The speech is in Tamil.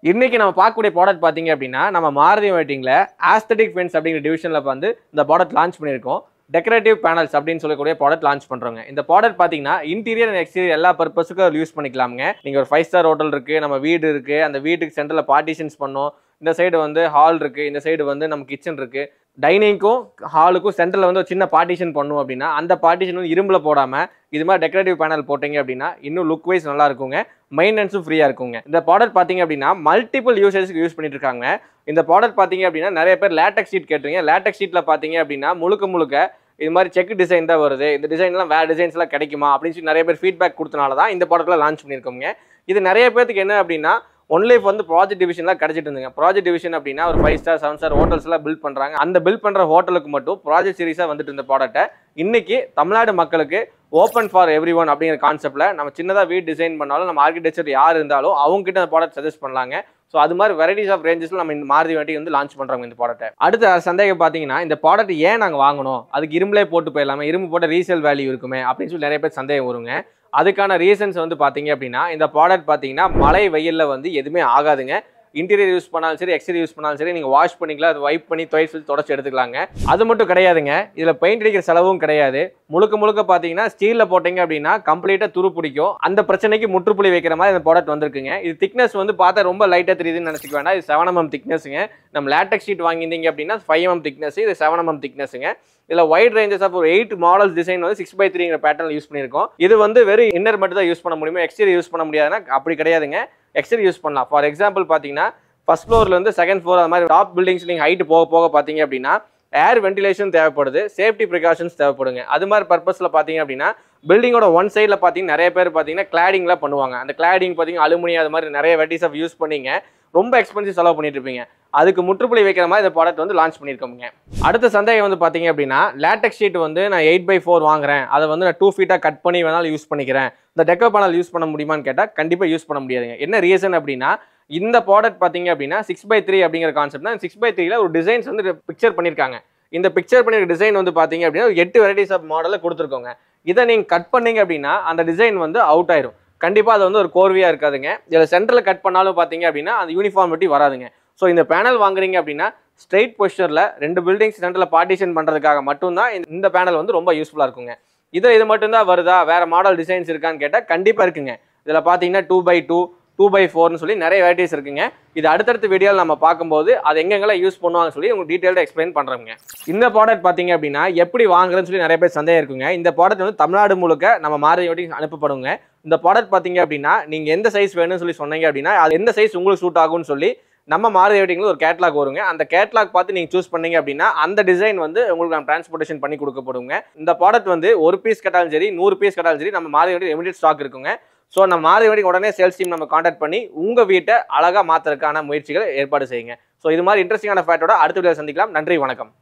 இன்னைக்கு நம்ம பார்க்கக்கூடிய ப்ராடக்ட் பார்த்தீங்க அப்படின்னா நம்ம மாருதி வெயிட்டிங்ல ஆஸ்தெட்டிக் ஃபென்ஸ் அப்படிங்கிற டிவிஷனில் வந்து இந்த ப்ராடக்ட் லான்ச் பண்ணியிருக்கோம். டெக்கரேட்டிவ் பேனல்ஸ் அப்படின்னு சொல்லக்கூடிய ப்ராடக்ட் லான்ச் பண்றோங்க. இந்த ப்ராடக்ட் பார்த்தீங்கன்னா இன்டீரியர் அண்ட் எக்ஸ்டீரியர் எல்லா பர்பஸுக்கும் யூஸ் பண்ணிக்கலாமுங்க. நீங்க ஒரு 5 ஸ்டார் ஹோட்டல் இருக்கு, நம்ம வீடு இருக்கு, அந்த வீட்டுக்கு சென்டர்ல பார்ட்டிஷன்ஸ் பண்ணோம். இந்த சைடு வந்து ஹால் இருக்கு, இந்த சைடு வந்து நம்ம கிச்சன் இருக்கு. டைனிங்க்கும் ஹாலுக்கும் சென்டர்ல வந்து ஒரு சின்ன பார்ட்டிஷன் பண்ணும் அப்படின்னா அந்த பார்ட்டிஷன் வந்து இரும்புல போடாம இது மாதிரி டெக்கரேட்டிவ் பேனல் போட்டீங்க அப்படின்னா இன்னும் லுக் வைஸ் நல்லா இருக்குங்க. மெயின்டெனன்ஸும் ஃப்ரீயா இருக்குங்க. இந்த ப்ராடக்ட் பார்த்தீங்க அப்படின்னா மல்டிபிள் யூசேஜ்க்கு யூஸ் பண்ணிட்டு இருக்காங்க. இந்த ப்ராடக்ட் பார்த்தீங்க அப்படின்னா நிறைய பேர் லேட்டக்ஸ் ஷீட் கேட்டுறீங்க. லேட்டக்ஸ் ஷீட்ல பார்த்தீங்க அப்படின்னா முழுக்க இது மாதிரி செக் டிசைன் தான் வருது, இந்த டிசைன்லாம் வேற டிசைன்ஸ்லாம் கிடைக்குமா அப்படின்னு சொல்லி நிறைய பேர் ஃபீட்பேக் கொடுத்தனால தான் இந்த ப்ராடக்ட்லாம் லான்ச் பண்ணியிருக்கோங்க. இது நிறைய பேருக்கு என்ன அப்படின்னா ஒன்லைஃப் வந்து ப்ராஜெக்ட் டிவிஷன்லாம் கிடைச்சிட்டு இருந்துங்க. ப்ராஜெக்ட் டிவிஷன் அப்படின்னா ஒரு 5 ஸ்டார் 7 ஸ்டார் ஹோட்டல்ஸ் எல்லாம் பில்ட் பண்றாங்க. அந்த பில்ட் பண்ற ஹோட்டலுக்கு மட்டும் ப்ராஜெக்ட் சீரிஸா வந்துட்டு இருந்த ப்ராடக்ட்டை இன்னைக்கு தமிழ்நாடு மக்களுக்கு ஓப்பன் ஃபார் எவ்ரி ஒன் அப்படிங்கிற கான்செப்ட்ல நம்ம சின்னதாக வீடு டிசைன் பண்ணாலும் நம்ம ஆர்கிடெக்சர் யார் இருந்தாலும் அவங்க கிட்ட அந்த ப்ராடக்ட் சஜஸ்ட் பண்ணலாங்க. ஸோ அது மாதிரி வெரைட்டிஸ் ஆஃப் ரேஞ்சஸ்ல நம்ம இந்த மாருதி வெயிட்டிங் வந்து லான்ச் பண்றோம் இந்த ப்ராடக்ட்டை. அடுத்த சந்தேகம் பார்த்தீங்கன்னா இந்த ப்ராடக்ட் ஏன் நாங்கள் வாங்கணும், அதுக்கு இரும்புலே போட்டு போயிடலாமே, இரும்பு போட்ட ரீசேல் வேல்யூ இருக்குமே அப்படின்னு சொல்லி நிறைய பேர் சந்தேகம் வருங்க. அதுக்கான ரீசன்ஸ் வந்து பார்த்தீங்க அப்படின்னா இந்த ப்ராடக்ட் பார்த்தீங்கன்னா மழை வெயிலில் வந்து எதுவுமே ஆகாதுங்க. இன்டீரியர் யூஸ் பண்ணாலும் சரி, எக்ஸ்டீரியர் யூஸ் பண்ணாலும் சரி, நீங்கள் வாஷ் பண்ணிக்கலாம், அது வைப் பண்ணி தொடச்சி எடுத்துக்கலாங்க. அது மட்டும் கிடையாதுங்க, இதில் பெயிண்ட் அடிக்கிற செலவும் கிடையாது. முழுக்க பார்த்தீங்கன்னா ஸ்டீலில் போட்டிங்க அப்படின்னா கம்ப்ளீட்டாக துரு பிடிக்கும். அந்த பிரச்சனைக்கு முற்றுப்புள்ளி வைக்கிற மாதிரி இந்த ப்ராடக்ட் வந்திருக்குங்க. இது திக்னஸ் வந்து பார்த்தா ரொம்ப லைட்டாக தெரியுதுன்னு நினச்சிக்க வேண்டாம். இது 7 mm திக்னஸுங்க. நம்ம லேட்டக்ஸ் ஷீட் வாங்கியிருந்தீங்க அப்படின்னா 5 mm திக்னஸ், இது 7 mm திக்னஸுங்க. இதில் வைட் ரேஞ்சஸ் ஆஃப் ஒரு 8 மாடல்ஸ் டிசைன் வந்து 6x3 பேட்டர்ன் யூஸ் பண்ணியிருக்கோம். இது வந்து வெறும் இன்னர் மட்டும் தான் யூஸ் பண்ண முடியுமா, எக்ஸ்டீரியர் யூஸ் பண்ண முடியாதுன்னா அப்படி கிடையாதுங்க. எக்ஸ்டீரியர் யூஸ் பண்ணலாம். ஃபார் எக்ஸாம்பிள் பார்த்தீங்கன்னா ஃபர்ஸ்ட் ஃப்ளோர்லேருந்து செகண்ட் ஃப்ளோர் அது மாதிரி டாப் பில்டிங்ஸ் நீங்கள் ஹைட்டு போக பார்த்தீங்க அப்படின்னா ஏர் வென்டிலேஷன் தேவைப்படுது, சேஃப்டி ப்ரிகாஷன்ஸ் தேவைப்படுங்க. அது மாதிரி பர்பஸில் பார்த்தீங்க அப்படின்னா பில்டிங்கோட ஒன் சைடில் பார்த்தீங்கன்னா நிறைய பேர் பார்த்தீங்கன்னா கிளாடிங்லாம் பண்ணுவாங்க. அந்த கிளாடிங் பார்த்தீங்கன்னா அலுமினியம் அது மாதிரி நிறைய வெரைட்டிஸ் ஆஃப் யூஸ் பண்ணிங்க ரொம்ப எக்ஸ்பென்சிவ் செலவு பண்ணிட்டு இருப்பீங்க. அதுக்கு முற்றுப்புள்ளி வைக்கிற மாதிரி இந்த ப்ராடக்ட் வந்து லான்ச் பண்ணியிருக்கோங்க. அடுத்த சந்தேகம் வந்து பார்த்தீங்க அப்படின்னா லேட்டக்ஸ் ஷீட் வந்து நான் 8x4 வாங்குறேன், அதை வந்து நான் 2 ஃபீட்டாக கட் பண்ணி வேணாலும் யூஸ் பண்ணிக்கிறேன், இந்த டெக்கோ பேனல் யூஸ் பண்ண முடியுமான்னு கேட்டால் கண்டிப்பாக யூஸ் பண்ண முடியாதுங்க. என்ன ரீசன் அப்படின்னா இந்த ப்ராடக்ட் பார்த்தீங்க அப்படின்னா 6x3 அப்படிங்கிற கான்செப்ட்னா 6x3ல ஒரு டிசைன்ஸ் வந்து பிக்சர் பண்ணியிருக்காங்க. இந்த பிக்சர் பண்ணியிருக்க டிசைன் வந்து பார்த்தீங்க அப்படின்னா 8 வெரைட்டிஸ் ஆஃப் மாடலில் கொடுத்துருக்கோங்க. இதை நீங்கள் கட் பண்ணீங்க அப்படின்னா அந்த டிசைன் வந்து அவுட் ஆயிரும். கண்டிப்பாக அது வந்து ஒரு கோர்வையாக இருக்காதுங்க. இதில் சென்டரில் கட் பண்ணாலும் பார்த்தீங்க அப்படின்னா அந்த யூனிஃபார்மிட்டி வராதுங்க. ஸோ இந்த பேனல் வாங்குறீங்க அப்படின்னா ஸ்ட்ரெயிட் பொசிஷனில் 2 பில்டிங்ஸ் சென்டரில் பார்ட்டிஷன் பண்ணுறதுக்காக மட்டும்தான் இந்த பேனல் வந்து ரொம்ப யூஸ்ஃபுல்லாக இருக்குங்க. இது மட்டும்தான் வருதா, வேற மாடல் டிசைன்ஸ் இருக்கான்னு கேட்டால் கண்டிப்பாக இருக்குங்க. இதில் பார்த்தீங்கன்னா 2x2 2x4னு சொல்லி நிறைய வெரைட்டிஸ் இருக்குங்க. இது அடுத்தடுத்த வீடியோவில் நம்ம பார்க்கும்போது அது எங்கெங்கெல்லாம் யூஸ் பண்ணுவாங்கன்னு சொல்லி உங்களுக்கு டீட்டெயிலாக எக்ஸ்பிளைன் பண்ணுறோங்க. இந்த ப்ராடக்ட் பார்த்தீங்க அப்படின்னா எப்படி வாங்குறதுன்னு சொல்லி நிறைய பேர் சந்தேகம் இருக்குங்க. இந்த ப்ராடக்ட் வந்து தமிழ்நாடு முழுக்க நம்ம மாருதி வெயிட்டிங் அனுப்பப்படுங்க. இந்த ப்ராடக்ட் பார்த்தீங்க அப்படின்னா நீங்கள் எந்த சைஸ் வேணும்னு சொல்லி சொன்னீங்க அப்படின்னா அது எந்த சைஸ் உங்களுக்கு சூட் ஆகும்னு சொல்லி நம்ம மாருதி வெயிட்டிங்கில் ஒரு கேட்லாக் வருங்க. அந்த கேட்லாக் பார்த்து நீங்கள் சூஸ் பண்ணீங்க அப்படின்னா அந்த டிசைன் வந்து உங்களுக்கு நம்ம டிரான்ஸ்போர்ட்டேஷன் பண்ணி கொடுக்கப்படுங்க. இந்த ப்ராடக்ட் வந்து 1 பீஸ் கேட்டாலும் சரி 100 பீஸ் கேட்டாலும் சரி நம்ம மாருதி வெயிட்டிங் இமிடியேட் ஸ்டாக் இருக்குங்க. ஸோ நம்ம மாருதி வெயிட்டிங் உடனே சேல்ஸ் டீம் நம்ம கான்டாக்ட் பண்ணி உங்கள் வீட்டை அழகாக மாற்றுறதுக்கான முயற்சிகளை ஏற்பாடு செய்யுங்க. ஸோ இது மாதிரி இன்ட்ரெஸ்டிங்கான ஃபேக்டோட அடுத்த வீடியோவில் சந்திக்கலாம். நன்றி, வணக்கம்.